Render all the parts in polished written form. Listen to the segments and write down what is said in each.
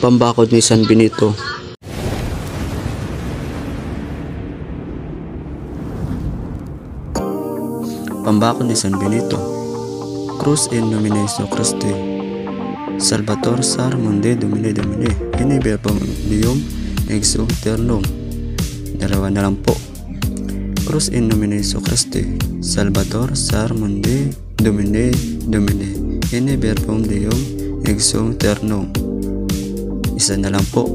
Pambakod ni San Benito. Pambakod ni San Benito. Cruz in nomine Jesu Christi. Salvator Sar Mundi Domine Domine. In verbum Deum ex aeternum. Dalawa na lang po. Cruz in nomine Jesu Christi. Salvator Sar Mundi Domine Domine. In verbum Deum ex aeternum. Isa na lang po.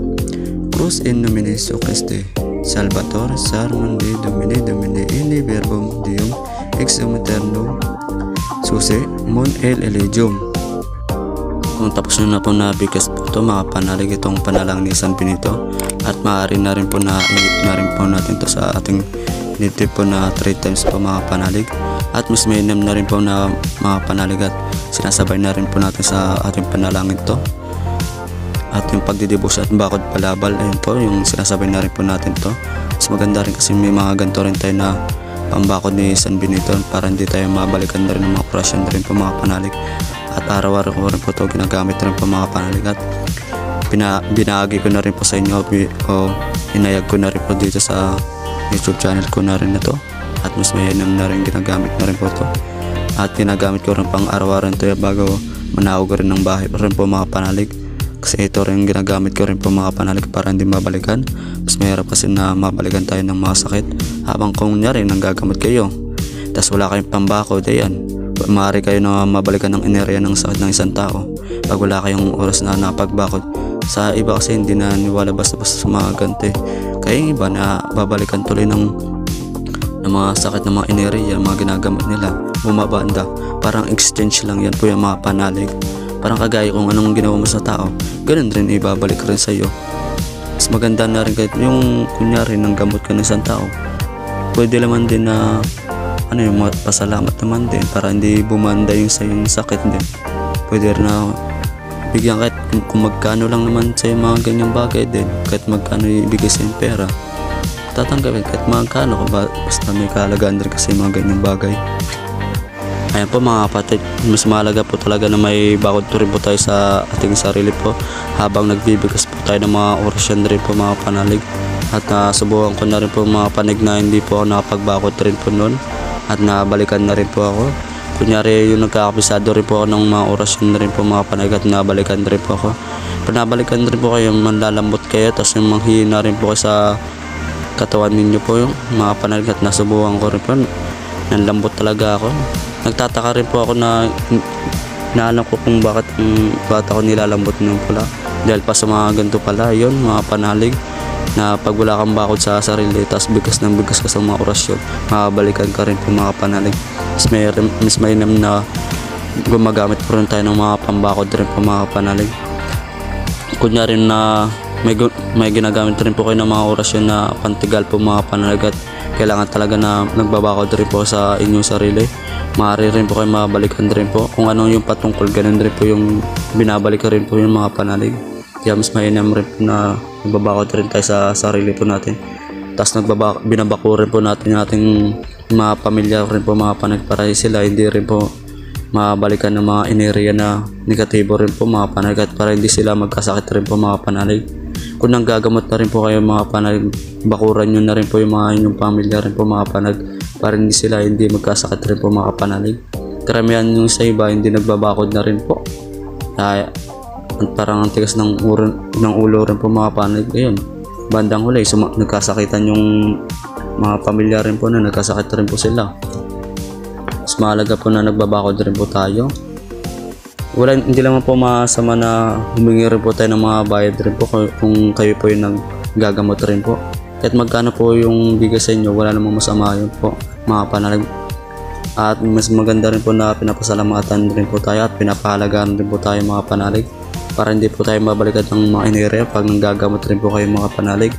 Cruz in nomine Jesu Christi. Salvator Sar Mundi Domine Domine. In verbum Deum ex aeternum. Susi Mon el Elegium. Kung tapos nyo na po nabigas po ito, makapanalig itong panalang ni San Benito, at maaari na rin po na rin po natin ito sa ating dito po na 3 times po makapanalig, at mas mainam na rin po na makapanalig at sinasabay na rin po natin sa ating panalangin ito. At yung pagdidibos at bakod palabal, ayun po yung sinasabay na rin po natin ito. Mas maganda rin kasi may mga ganito rin tayo na pambakod ni San Benito para hindi tayo mabalikan na rin ng mga operasyon na rin po mga panalig. At araw-araw ko rin po ito ginagamit rin po mga panalig, at binahagi ko na rin po sa inyo o inayag ko na rin po dito sa YouTube channel ko na rin na to, at mas mayanam na rin ginagamit na rin po ito, at ginagamit ko rin pang araw-araw ito bago manawag rin ng bahay rin po mga panalig, kasi ito rin ginagamit ko rin po mga panalig para hindi mabalikan. Mas mahirap kasi na mabalikan tayo ng mga sakit habang kung nyari nang gagamot kayo tas wala kayong pambakod, ayan, maaari kayo na mabalikan ng enerhiya ng sakit ng isang tao pag wala kayong oras na napagbakod. Sa iba kasi hindi na niwala basta-basta sa mga gante, kaya yung iba na babalikan tuloy ng mga sakit ng mga enerhiya, mga ginagamit nila, bumabanda. Parang exchange lang yan po yung mga panalig. Parang kagaya kung anong ginawa mo sa tao, ganun rin ibabalik rin sa iyo. Mas maganda na rin kahit yung kunyari ng gamot ka ng isang tao, pwede naman din na yung pasalamat naman din para hindi bumanda yung sa yung sakit din. Pwede rin na bigyan kahit kung magkano lang naman sa yung mga ganyang bagay din, kahit magkano ibigay sa yung pera, tatanggapin kahit magkano, basta may kahalagaan rin kasi mga ganyang bagay. Ayan po mga kapatid, mas mahalaga po talaga na may bakod to rin po tayo sa ating sarili po habang nagbibigas po tayo ng mga orasyon rin po mga panalig. At subukan ko na rin po mga panig na hindi po ako nakapagbakod rin po noon, at nabalikan na rin po ako. Kunyari yung nagkakabisado rin po ako ng mga orasyon na rin po mga panalig, at nabalikan rin po ako. Panabalikan rin po kayo, manlalambot kayo, tapos yung manghihina rin po kayo sa katawan ninyo po yung mga panalig, at nasubukan ko rin po, nanlambot talaga ako. Nagtataka rin po ako na naalam ko kung bakit ako nilalambot ng pula, dahil pa sa mga ganito pala yun mga panalig, na pag wala kang bakod sa sarili tapos bigas ng bigas ka sa mga orasyon, makabalikan ka rin po mga panalig. Mas mainam na gumagamit po rin tayo ng mga pambakod rin po mga panalig. Kunyari na may ginagamit rin po kayo ng mga orasyon na pantigal po mga panalig, at kailangan talaga na nagbabakod rin po sa inyong sarili, maaari rin po kayo mabalikan rin po kung ano yung patungkol, ganun rin po yung binabalik rin po yung mga panalig. Kaya mas mainam rin po na nagbabakod rin tayo sa sarili po natin, tapos binabako rin po natin yung ating mga pamilya rin po mga panalig, para sila hindi rin po mabalikan ng mga enerhiya na negatibo rin po mga panalig, at para hindi sila magkasakit rin po mga panalig. Kung nanggagamot na rin po kayo mga panalig, bakuran nyo na rin po yung mga inyong pamilya rin po mga panalig, para hindi sila hindi magkasakit rin po mga panalig. Karamihan yung sa iba hindi nagbabakod na rin po, parang ang tigas ng ulo rin po mga panalig. Ayun, bandang huli nagkasakitan yung mga pamilya rin po, na nagkasakit rin po sila. Mas mahalaga po na nagbabakod rin po tayo. Hindi lang po masama na humingi rin po tayo ng mga bayad rin po kung kayo po yung naggagamot rin po. Kahit magkano po yung bigay sa inyo, wala namang masama yun po mga panalig. At mas maganda rin po na pinapasalamatan rin po tayo at pinapahalagaan rin po tayo mga panalig, para hindi po tayo mabalikan ng mga enerhiya pag nanggagamot rin po kayo mga panalig.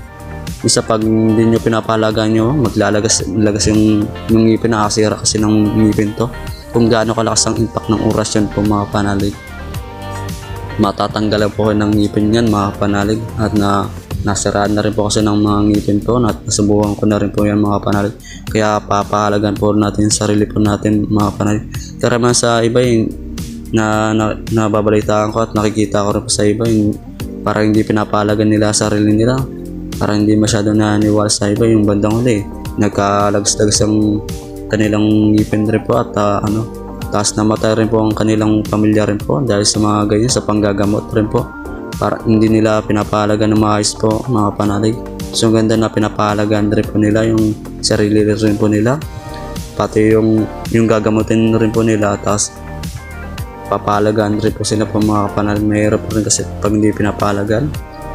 Isa pag hindi nyo pinapahalagaan nyo, maglalagas yung ngipin, nakasira kasi ng ngipin to. Kung gaano kalakas ang impact ng orasyon po mga panalig, matatanggalan po kayo ng ngipin yan mga panalig, at nasiraan na rin po kasi ng mga ngipin to, at nasubukan ko na rin po yan mga panalig. Kaya papahalagan po natin yung sarili po natin mga panalig. Karamihan sa iba yung nababalitaan ko at nakikita ko rin po sa iba, yung para hindi pinapahalagan nila sarili nila, para hindi masyado naniwala sa iba. Yung bandang huli, nagkalagstags ang kanilang ngipin rin po at taas namatay rin po ang kanilang pamilya rin po dahil sa mga ganyan, sa panggagamot rin po, para hindi nila pinapahalagan ng maayos po mga panalig. So ganda na pinapahalagan rin po nila yung sarili rin po nila, pati yung gagamutin rin po nila, tapos papahalagan rin po sila po mga kapanalig. Mahirap rin kasi pag hindi pinapahalagan,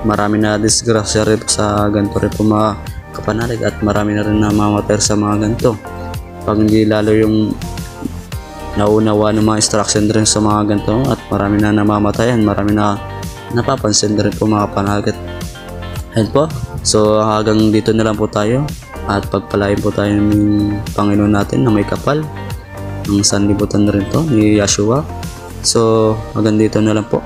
marami na disgrasya rin po sa ganito rin po mga kapanalig, at marami na rin namamatay sa mga ganito pag hindi lalo yung naunawa ng mga instruction rin sa mga ganito, at marami na namamatayan, marami na napapansin rin po mga kapanalig. Ayun po, so hanggang dito na lang po tayo, at pagpalain po tayo ng Panginoon natin na may kapal ng sanlibutan na rin to ni Yeshua. So hanggang dito na lang po.